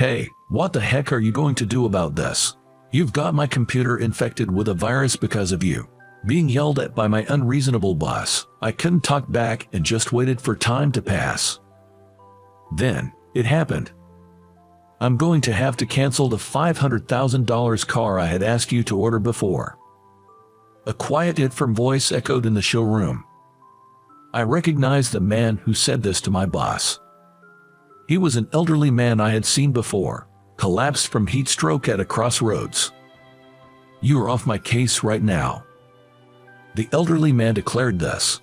Hey, what the heck are you going to do about this? You've got my computer infected with a virus because of you. Being yelled at by my unreasonable boss, I couldn't talk back and just waited for time to pass. Then, it happened. I'm going to have to cancel the $500,000 car I had asked you to order before. A quiet yet firm voice echoed in the showroom. I recognized the man who said this to my boss. He was an elderly man I had seen before, collapsed from heat stroke at a crossroads. You are off my case right now. The elderly man declared this.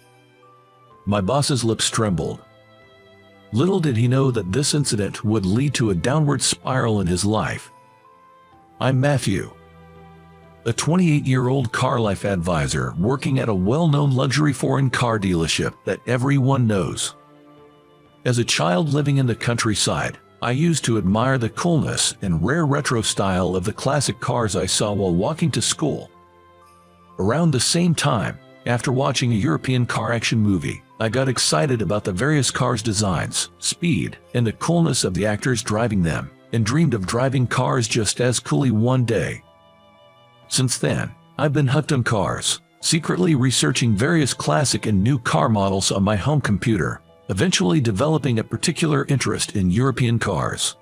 My boss's lips trembled. Little did he know that this incident would lead to a downward spiral in his life. I'm Matthew, a 28-year-old car life advisor working at a well-known luxury foreign car dealership that everyone knows. As a child living in the countryside, I used to admire the coolness and rare retro style of the classic cars I saw while walking to school. Around the same time, after watching a European car action movie, I got excited about the various cars' designs, speed, and the coolness of the actors driving them, and dreamed of driving cars just as coolly one day. Since then, I've been hooked on cars, secretly researching various classic and new car models on my home computer, eventually developing a particular interest in European cars.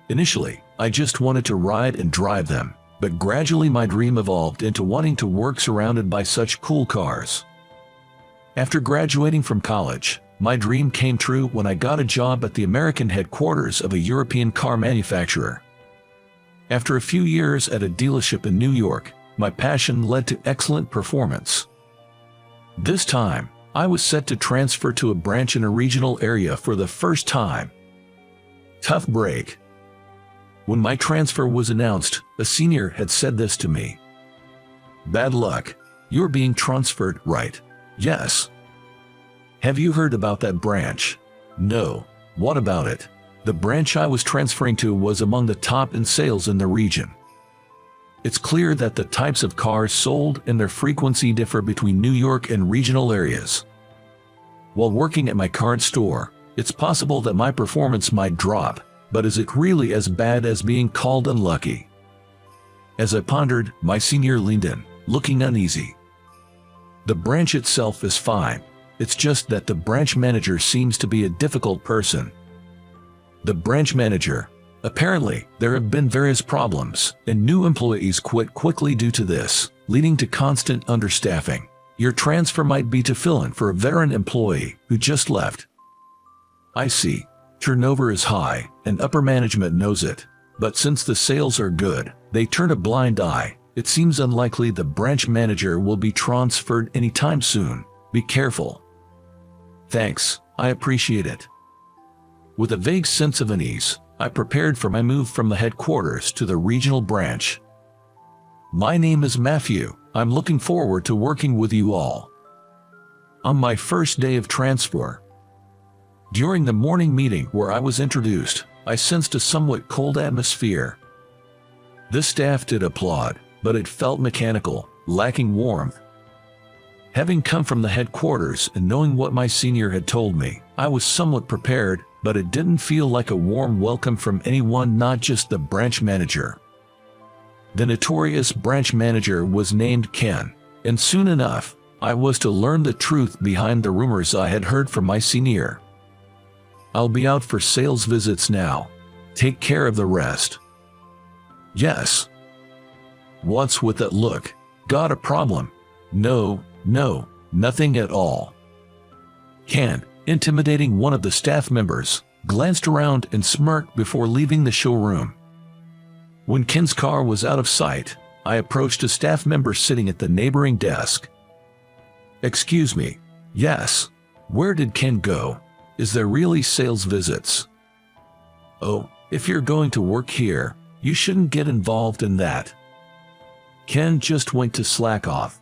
Initially, I just wanted to ride and drive them, but gradually my dream evolved into wanting to work surrounded by such cool cars. After graduating from college, my dream came true when I got a job at the American headquarters of a European car manufacturer. After a few years at a dealership in New York, my passion led to excellent performance. This time, I was set to transfer to a branch in a regional area for the first time. Tough break. When my transfer was announced, a senior had said this to me. Bad luck. You're being transferred, right? Yes. Have you heard about that branch? No. What about it? The branch I was transferring to was among the top in sales in the region. It's clear that the types of cars sold and their frequency differ between New York and regional areas. While working at my current store, it's possible that my performance might drop, but is it really as bad as being called unlucky? As I pondered, my senior leaned in, looking uneasy. The branch itself is fine, it's just that the branch manager seems to be a difficult person. The branch manager. Apparently, there have been various problems, and new employees quit quickly due to this, leading to constant understaffing. Your transfer might be to fill in for a veteran employee who just left. I see. Turnover is high, and upper management knows it. But since the sales are good, they turn a blind eye. It seems unlikely the branch manager will be transferred anytime soon. Be careful. Thanks, I appreciate it. With a vague sense of unease, I prepared for my move from the headquarters to the regional branch. My name is Matthew. I'm looking forward to working with you all. On my first day of transfer, during the morning meeting where I was introduced, I sensed a somewhat cold atmosphere. The staff did applaud, but it felt mechanical, lacking warmth. Having come from the headquarters and knowing what my senior had told me, I was somewhat prepared, but it didn't feel like a warm welcome from anyone, not just the branch manager. The notorious branch manager was named Ken, and soon enough, I was to learn the truth behind the rumors I had heard from my senior. I'll be out for sales visits now. Take care of the rest. Yes. What's with that look? Got a problem? No, nothing at all. Ken, intimidating one of the staff members, glanced around and smirked before leaving the showroom. When Ken's car was out of sight, I approached a staff member sitting at the neighboring desk. Excuse me. Yes. Where did Ken go? Is there really sales visits? Oh, if you're going to work here, you shouldn't get involved in that. Ken just went to slack off.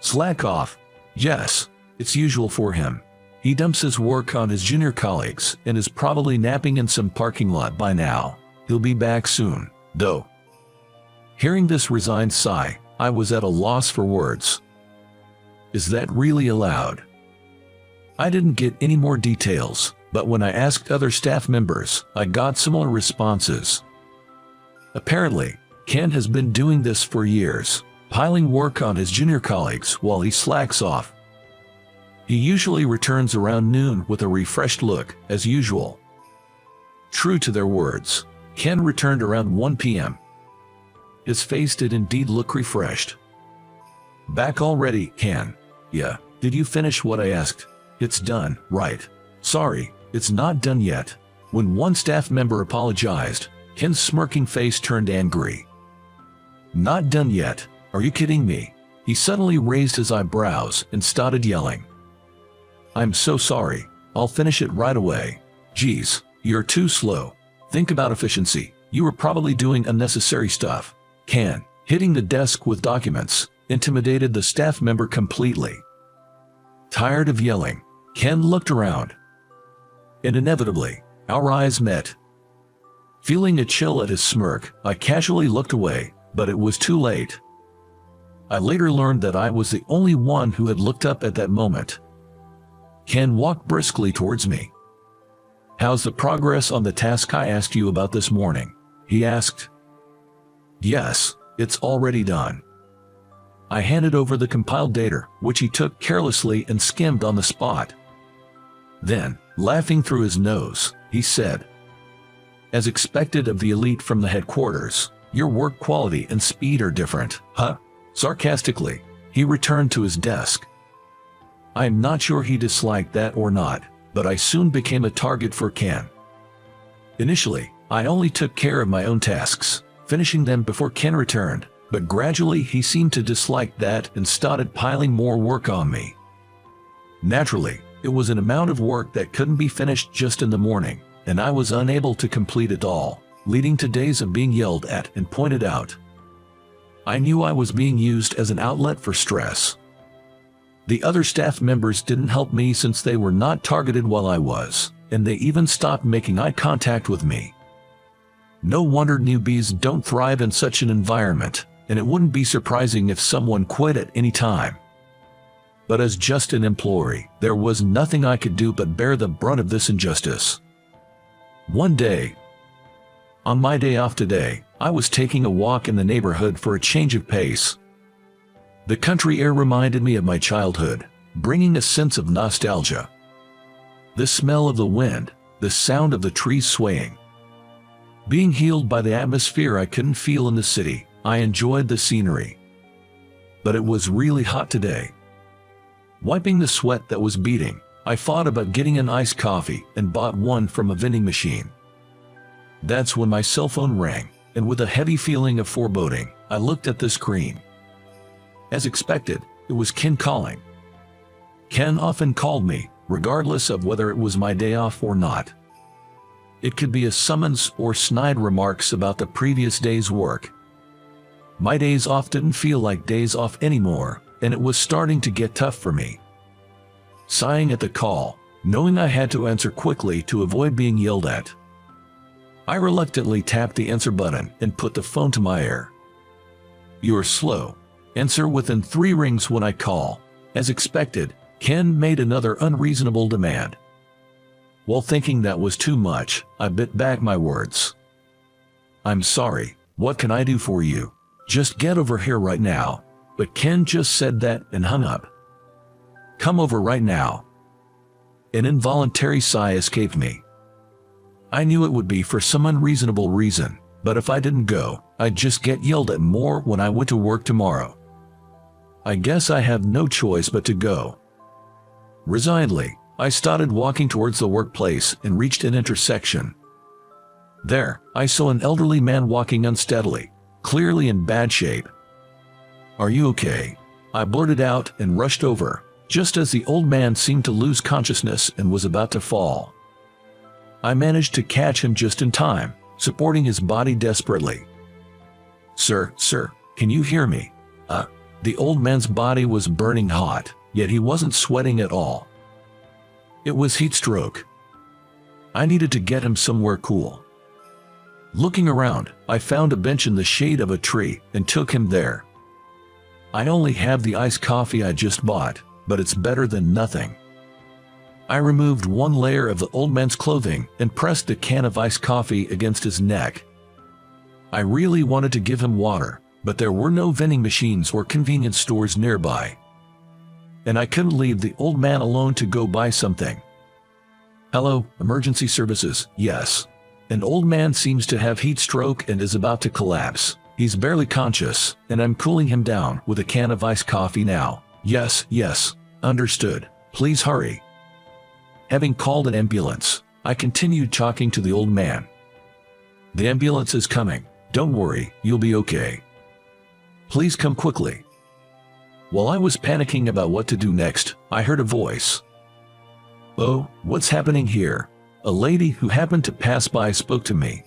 Slack off? Yes, it's usual for him. He dumps his work on his junior colleagues and is probably napping in some parking lot by now. He'll be back soon, though. Hearing this resigned sigh, I was at a loss for words. Is that really allowed? I didn't get any more details, But when I asked other staff members, I got similar responses. Apparently, Ken has been doing this for years, piling work on his junior colleagues while he slacks off. He usually returns around noon with a refreshed look, as usual. True to their words, Ken returned around 1 p.m. His face did indeed look refreshed. "Back already, Ken?" "Yeah. Did you finish what I asked?" "It's done, right?" "Sorry, it's not done yet." When one staff member apologized, Ken's smirking face turned angry. "Not done yet? Are you kidding me?" He suddenly raised his eyebrows and started yelling. "I'm so sorry. I'll finish it right away." "Geez, you're too slow. Think about efficiency. You were probably doing unnecessary stuff." Ken, hitting the desk with documents, intimidated the staff member completely. Tired of yelling, Ken looked around. And inevitably, our eyes met. Feeling a chill at his smirk, I casually looked away, but it was too late. I later learned that I was the only one who had looked up at that moment. Ken walked briskly towards me. "How's the progress on the task I asked you about this morning?" he asked. "Yes, it's already done." I handed over the compiled data, which he took carelessly and skimmed on the spot. Then, laughing through his nose, he said, "As expected of the elite from the headquarters, your work quality and speed are different, huh?" Sarcastically, he returned to his desk. I am not sure he disliked that or not, but I soon became a target for Ken. Initially, I only took care of my own tasks, finishing them before Ken returned, but gradually he seemed to dislike that and started piling more work on me. Naturally, it was an amount of work that couldn't be finished just in the morning, and I was unable to complete it all, leading to days of being yelled at and pointed out. I knew I was being used as an outlet for stress. The other staff members didn't help me since they were not targeted while I was, and they even stopped making eye contact with me. No wonder newbies don't thrive in such an environment, and it wouldn't be surprising if someone quit at any time. But as just an employee, there was nothing I could do but bear the brunt of this injustice. One day, on my day off today, I was taking a walk in the neighborhood for a change of pace. The country air reminded me of my childhood, bringing a sense of nostalgia. The smell of the wind, the sound of the trees swaying. Being healed by the atmosphere I couldn't feel in the city, I enjoyed the scenery. But it was really hot today. Wiping the sweat that was beading, I thought about getting an iced coffee and bought one from a vending machine. That's when my cell phone rang, and with a heavy feeling of foreboding, I looked at the screen. As expected, it was Ken calling. Ken often called me, regardless of whether it was my day off or not. It could be a summons or snide remarks about the previous day's work. My days off didn't feel like days off anymore, and it was starting to get tough for me. Sighing at the call, knowing I had to answer quickly to avoid being yelled at, I reluctantly tapped the answer button and put the phone to my ear. "You're slow. Answer within 3 rings when I call." As expected, Ken made another unreasonable demand. While thinking that was too much, I bit back my words. "I'm sorry, what can I do for you? Just get over here right now." But Ken just said that and hung up. "Come over right now." An involuntary sigh escaped me. I knew it would be for some unreasonable reason, but if I didn't go, I'd just get yelled at more when I went to work tomorrow. I guess I have no choice but to go. Resignedly, I started walking towards the workplace and reached an intersection. There, I saw an elderly man walking unsteadily, clearly in bad shape. "Are you okay?" I blurted out and rushed over, just as the old man seemed to lose consciousness and was about to fall. I managed to catch him just in time, supporting his body desperately. Sir, can you hear me?" The old man's body was burning hot, yet he wasn't sweating at all. It was heat stroke. I needed to get him somewhere cool. Looking around, I found a bench in the shade of a tree and took him there. I only have the iced coffee I just bought, but it's better than nothing. I removed one layer of the old man's clothing and pressed a can of iced coffee against his neck. I really wanted to give him water, but there were no vending machines or convenience stores nearby. And I couldn't leave the old man alone to go buy something. Hello, emergency services. Yes. An old man seems to have heat stroke and is about to collapse. He's barely conscious, and I'm cooling him down with a can of iced coffee now. Yes, yes. Understood. Please hurry. Having called an ambulance, I continued talking to the old man. The ambulance is coming. Don't worry, you'll be okay. Please come quickly. While I was panicking about what to do next, I heard a voice. Oh, what's happening here? A lady who happened to pass by spoke to me.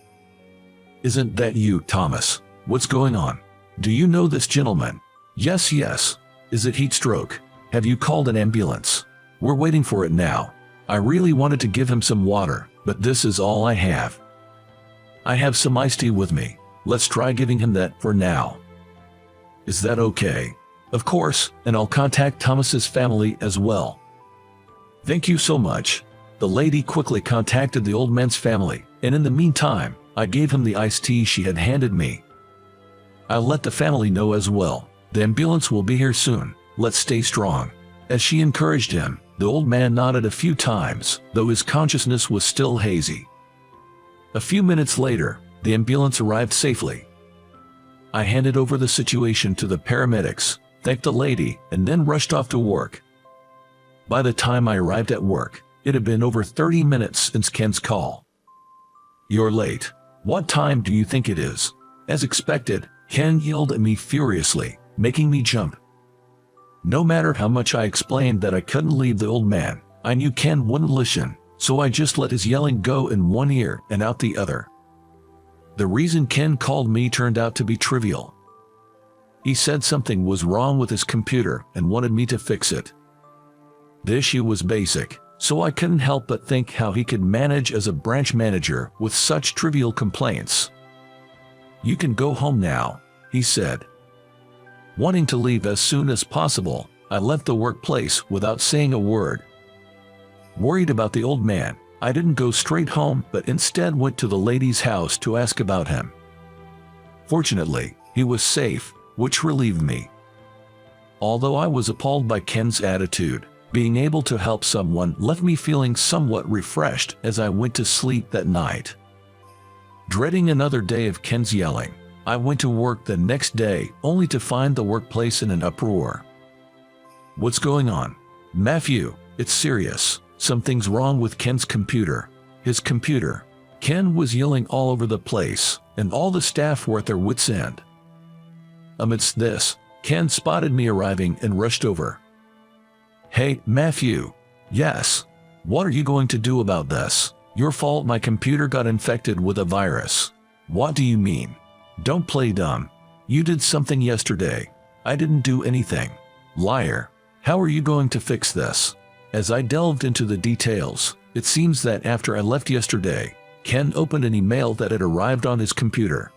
Isn't that you, Thomas? What's going on? Do you know this gentleman? Yes, yes. Is it heat stroke? Have you called an ambulance? We're waiting for it now. I really wanted to give him some water, but this is all I have. I have some iced tea with me. Let's try giving him that for now. Is that okay? Of course, and I'll contact Thomas's family as well. Thank you so much. The lady quickly contacted the old man's family, and in the meantime, I gave him the iced tea she had handed me. I'll let the family know as well. The ambulance will be here soon. Let's stay strong. As she encouraged him, the old man nodded a few times, though his consciousness was still hazy. A few minutes later, the ambulance arrived safely. I handed over the situation to the paramedics, thanked the lady, and then rushed off to work. By the time I arrived at work, it had been over 30 minutes since Ken's call. You're late. What time do you think it is? As expected, Ken yelled at me furiously, making me jump. No matter how much I explained that I couldn't leave the old man, I knew Ken wouldn't listen, so I just let his yelling go in one ear and out the other. The reason Ken called me turned out to be trivial. He said something was wrong with his computer and wanted me to fix it. The issue was basic, so I couldn't help but think how he could manage as a branch manager with such trivial complaints. You can go home now, he said. Wanting to leave as soon as possible, I left the workplace without saying a word. Worried about the old man, I didn't go straight home but instead went to the lady's house to ask about him. Fortunately, he was safe, which relieved me. Although I was appalled by Ken's attitude, being able to help someone left me feeling somewhat refreshed as I went to sleep that night. Dreading another day of Ken's yelling, I went to work the next day only to find the workplace in an uproar. What's going on? Matthew, it's serious. Something's wrong with Ken's computer. His computer. Ken was yelling all over the place, and all the staff were at their wits' end. Amidst this, Ken spotted me arriving and rushed over. Hey, Matthew. Yes. What are you going to do about this? Your fault, my computer got infected with a virus. What do you mean? Don't play dumb. You did something yesterday. I didn't do anything. Liar. How are you going to fix this? As I delved into the details, it seems that after I left yesterday, Ken opened an email that had arrived on his computer.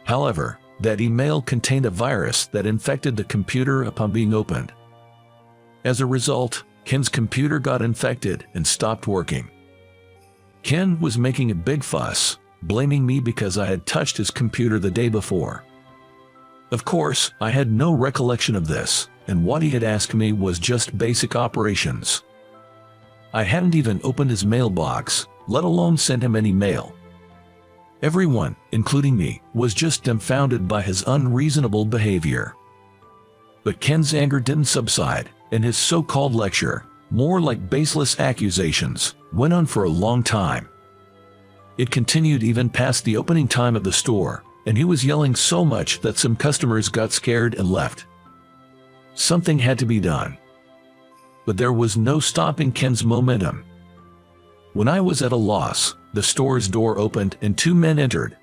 However, that email contained a virus that infected the computer upon being opened. As a result, Ken's computer got infected and stopped working. Ken was making a big fuss, blaming me because I had touched his computer the day before. Of course, I had no recollection of this, and what he had asked me was just basic operations. I hadn't even opened his mailbox, let alone sent him any mail. Everyone, including me, was just dumbfounded by his unreasonable behavior. But Ken's anger didn't subside, and his so-called lecture, more like baseless accusations, went on for a long time. It continued even past the opening time of the store, and he was yelling so much that some customers got scared and left. Something had to be done. But there was no stopping Ken's momentum. When I was at a loss, the store's door opened and two men entered.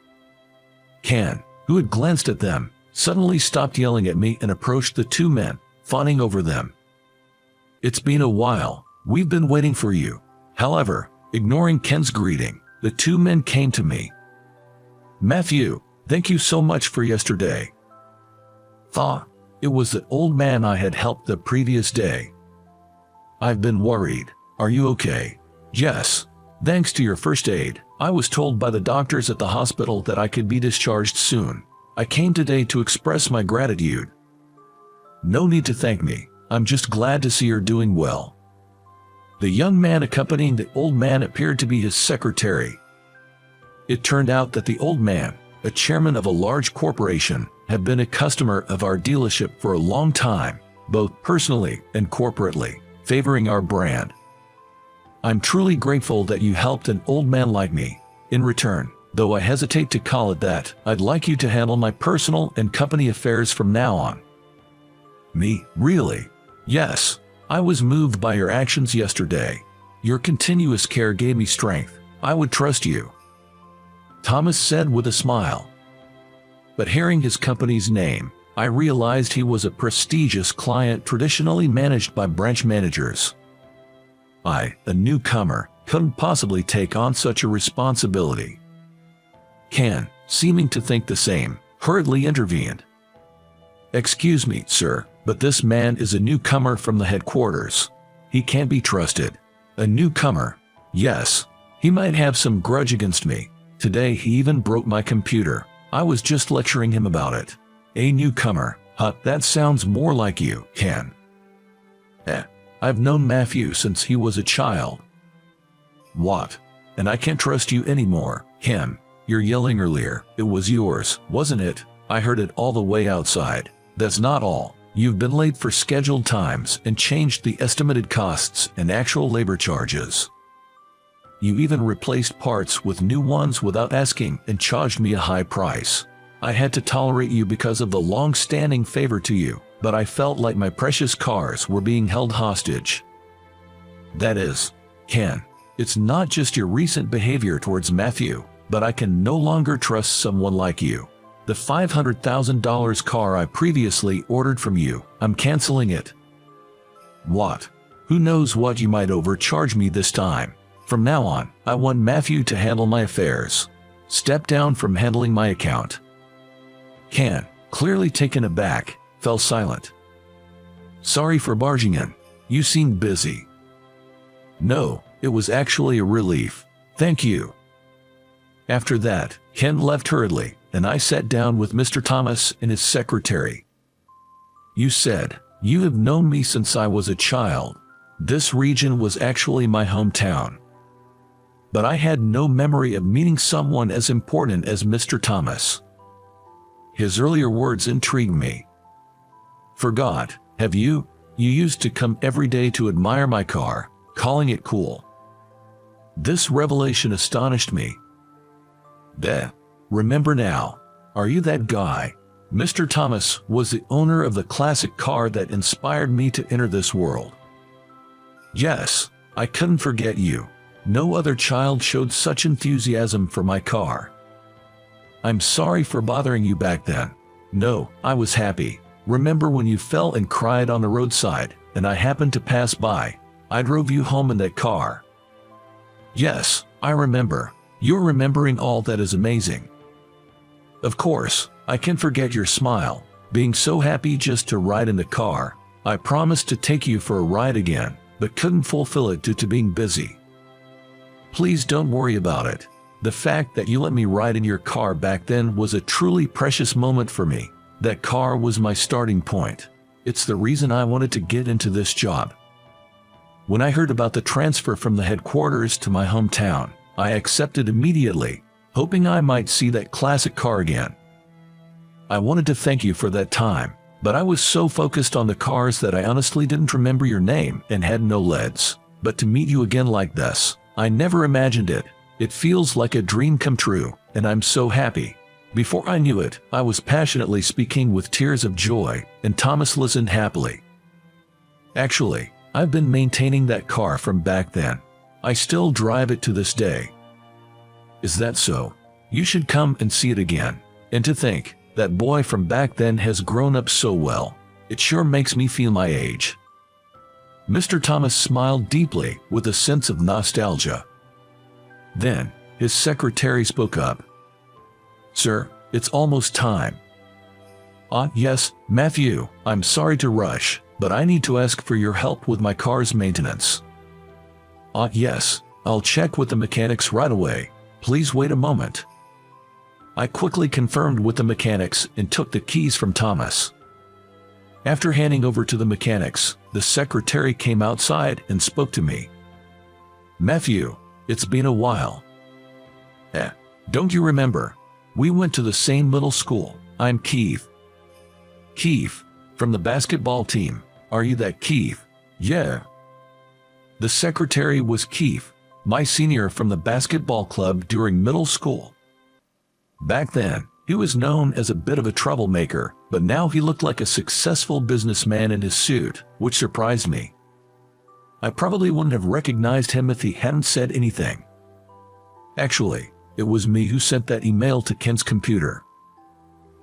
Ken, who had glanced at them, suddenly stopped yelling at me and approached the two men, fawning over them. It's been a while. We've been waiting for you. However, ignoring Ken's greeting, the two men came to me. Matthew, thank you so much for yesterday. It was the old man I had helped the previous day. I've been worried. Are you okay? Yes. Thanks to your first aid, I was told by the doctors at the hospital that I could be discharged soon. I came today to express my gratitude. No need to thank me. I'm just glad to see you're doing well. The young man accompanying the old man appeared to be his secretary. It turned out that the old man, a chairman of a large corporation, had been a customer of our dealership for a long time, both personally and corporately, favoring our brand. I'm truly grateful that you helped an old man like me. In return, though I hesitate to call it that, I'd like you to handle my personal and company affairs from now on. Me, really? Yes. I was moved by your actions yesterday. Your continuous care gave me strength. I would trust you, Thomas said with a smile. But hearing his company's name, I realized he was a prestigious client traditionally managed by branch managers. I, a newcomer, couldn't possibly take on such a responsibility. Ken, seeming to think the same, hurriedly intervened. Excuse me, sir, but this man is a newcomer from the headquarters. He can't be trusted. A newcomer? Yes. He might have some grudge against me. Today he even broke my computer. I was just lecturing him about it. A newcomer? Huh, that sounds more like you, Ken. I've known Matthew since he was a child. What? And I can't trust you anymore, Ken. You're yelling earlier. It was yours, wasn't it? I heard it all the way outside. That's not all. You've been late for scheduled times and changed the estimated costs and actual labor charges. You even replaced parts with new ones without asking and charged me a high price. I had to tolerate you because of the long-standing favor to you, but I felt like my precious cars were being held hostage. That is, Ken, it's not just your recent behavior towards Matthew, but I can no longer trust someone like you. The $500,000 car I previously ordered from you, I'm canceling it. What? Who knows what you might overcharge me this time? From now on, I want Matthew to handle my affairs. Step down from handling my account. Ken, clearly taken aback, fell silent. Sorry for barging in. You seemed busy. No, it was actually a relief. Thank you. After that, Ken left hurriedly, and I sat down with Mr. Thomas and his secretary. You said, you have known me since I was a child. This region was actually my hometown. But I had no memory of meeting someone as important as Mr. Thomas. His earlier words intrigued me. Forgot, have you? You used to come every day to admire my car, calling it cool. This revelation astonished me. Remember now. Are you that guy? Mr. Thomas was the owner of the classic car that inspired me to enter this world. Yes, I couldn't forget you. No other child showed such enthusiasm for my car. I'm sorry for bothering you back then. No, I was happy. Remember when you fell and cried on the roadside, and I happened to pass by? I drove you home in that car. Yes, I remember. You're remembering all that is amazing. Of course, I can forget your smile, being so happy just to ride in the car. I promised to take you for a ride again, but couldn't fulfill it due to being busy. Please don't worry about it. The fact that you let me ride in your car back then was a truly precious moment for me. That car was my starting point. It's the reason I wanted to get into this job. When I heard about the transfer from the headquarters to my hometown, I accepted immediately, hoping I might see that classic car again. I wanted to thank you for that time, but I was so focused on the cars that I honestly didn't remember your name and had no leads. But to meet you again like this, I never imagined it. It feels like a dream come true, and I'm so happy. Before I knew it, I was passionately speaking with tears of joy, and Thomas listened happily. Actually, I've been maintaining that car from back then. I still drive it to this day. Is that so? You should come and see it again. And to think, that boy from back then has grown up so well. It sure makes me feel my age. Mr. Thomas smiled deeply with a sense of nostalgia. Then, his secretary spoke up. Sir, it's almost time. Yes, Matthew, I'm sorry to rush, but I need to ask for your help with my car's maintenance. Yes, I'll check with the mechanics right away. Please wait a moment. I quickly confirmed with the mechanics and took the keys from Thomas. After handing over to the mechanics, the secretary came outside and spoke to me. "Matthew, it's been a while. Don't you remember? We went to the same middle school. I'm Keith." "Keith, from the basketball team. Are you that Keith?" "Yeah." The secretary was Keith, my senior from the basketball club during middle school. Back then, he was known as a bit of a troublemaker, but now he looked like a successful businessman in his suit, which surprised me. I probably wouldn't have recognized him if he hadn't said anything. Actually, it was me who sent that email to Ken's computer.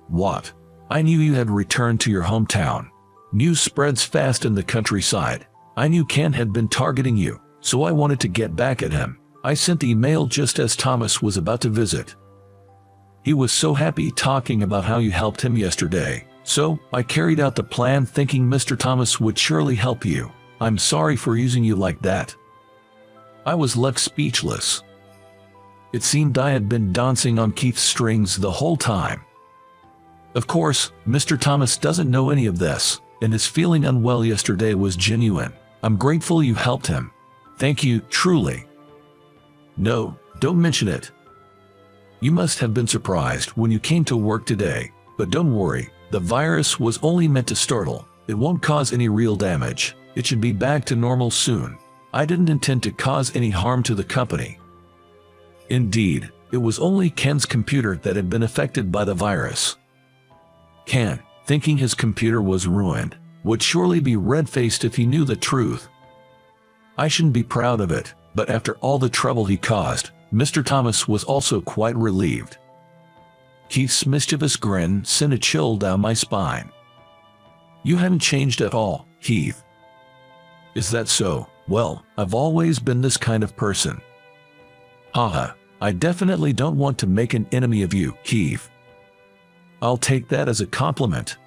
"What? I knew you had returned to your hometown. News spreads fast in the countryside. I knew Ken had been targeting you, so I wanted to get back at him. I sent the email just as Thomas was about to visit. He was so happy talking about how you helped him yesterday, so I carried out the plan thinking Mr. Thomas would surely help you. I'm sorry for using you like that." I was left speechless. It seemed I had been dancing on Keith's strings the whole time. Of course, Mr. Thomas doesn't know any of this, and his feeling unwell yesterday was genuine. I'm grateful you helped him. Thank you, truly. No, don't mention it. You must have been surprised when you came to work today, but don't worry, the virus was only meant to startle. It won't cause any real damage. It should be back to normal soon. I didn't intend to cause any harm to the company. Indeed, it was only Ken's computer that had been affected by the virus. Ken, thinking his computer was ruined, would surely be red-faced if he knew the truth. I shouldn't be proud of it, but after all the trouble he caused, Mr. Thomas was also quite relieved. Keith's mischievous grin sent a chill down my spine. "You haven't changed at all, Keith." "Is that so? Well, I've always been this kind of person." "Haha, I definitely don't want to make an enemy of you, Keith." "I'll take that as a compliment."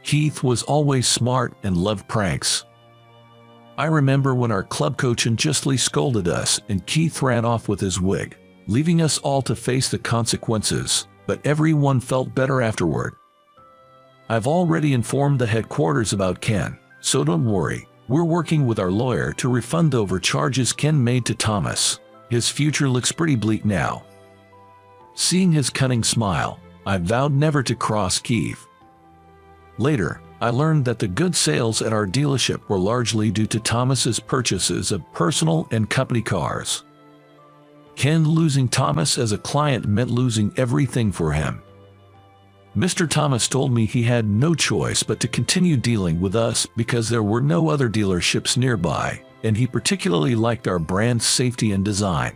Keith was always smart and loved pranks. I remember when our club coach unjustly scolded us and Keith ran off with his wig, leaving us all to face the consequences, but everyone felt better afterward. I've already informed the headquarters about Ken, so don't worry. We're working with our lawyer to refund the overcharges Ken made to Thomas. His future looks pretty bleak now. Seeing his cunning smile, I vowed never to cross Keith. Later, I learned that the good sales at our dealership were largely due to Thomas's purchases of personal and company cars. Ken losing Thomas as a client meant losing everything for him. Mr. Thomas told me he had no choice but to continue dealing with us because there were no other dealerships nearby, and he particularly liked our brand's safety and design.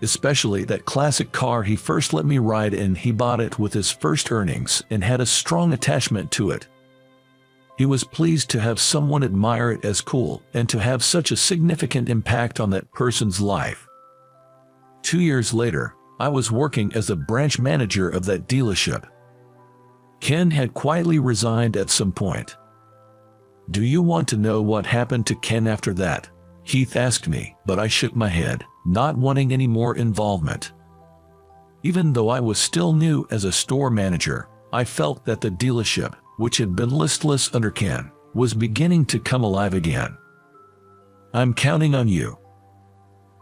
Especially that classic car he first let me ride in. He bought it with his first earnings and had a strong attachment to it. He was pleased to have someone admire it as cool and to have such a significant impact on that person's life. 2 years later, I was working as the branch manager of that dealership. Ken had quietly resigned at some point. "Do you want to know what happened to Ken after that?" Keith asked me, but I shook my head, not wanting any more involvement. Even though I was still new as a store manager, I felt that the dealership, which had been listless under Ken, was beginning to come alive again. "I'm counting on you."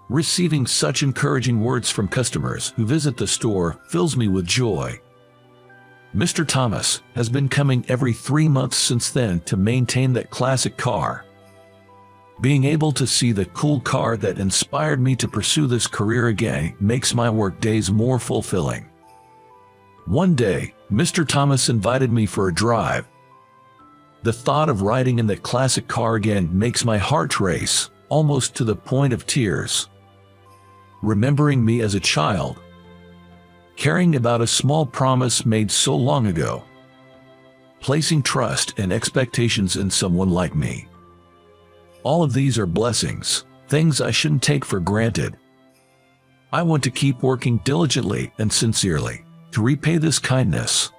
Receiving such encouraging words from customers who visit the store fills me with joy. Mr. Thomas has been coming every 3 months since then to maintain that classic car. Being able to see the cool car that inspired me to pursue this career again makes my work days more fulfilling. One day, Mr. Thomas invited me for a drive. The thought of riding in that classic car again makes my heart race, almost to the point of tears. Remembering me as a child, caring about a small promise made so long ago, placing trust and expectations in someone like me. All of these are blessings, things I shouldn't take for granted. I want to keep working diligently and sincerely to repay this kindness.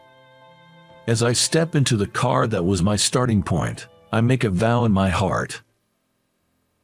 As I step into the car that was my starting point, I make a vow in my heart.